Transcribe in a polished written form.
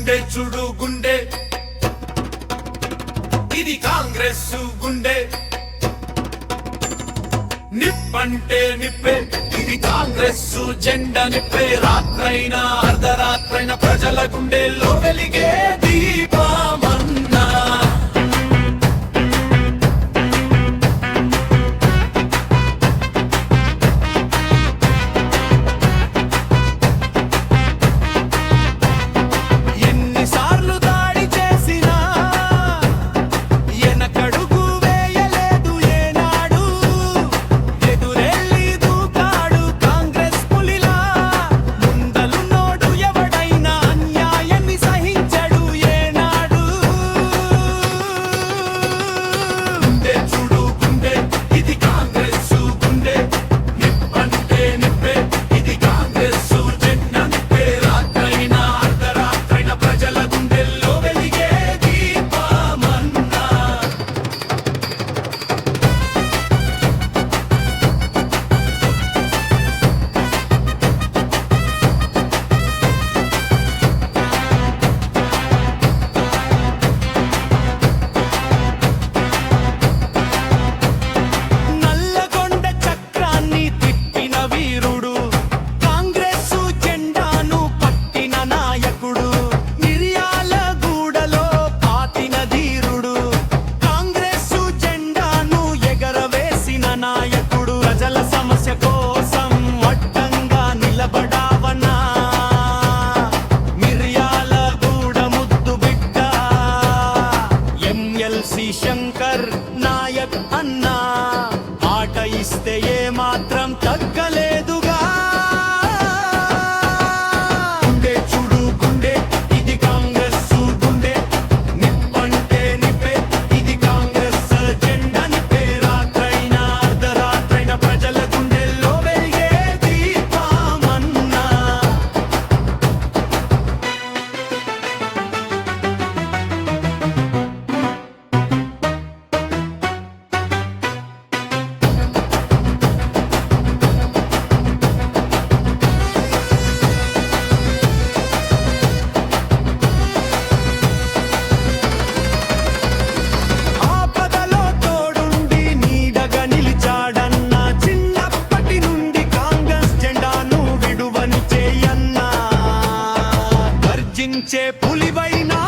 గుండె చూడు గుండె ఇది కాంగ్రెస్ గుండె నిప్పంటే నిప్పే ఇది కాంగ్రెస్ జెండా నిప్పే రాత్రైనా అర్ధరాత్రైన ప్రజల గుండెల్లో వెలిగే దీపమన్నా శంకర్ నాయక్ అన్నా ఆట ఇస్తే ఏ మాత్రం తగ్గలేదుగా గుండె చూడు గుండె ఇది కాంగ్రెస్ గుండె నిప్పంటే నిప్పే ఇది కాంగ్రెస్ జెండా నిప్పే రాత్రైనా అర్ధరాత్రైన ప్రజల గుండెల్లో వెలిగే దీపమన్నా పులివైనా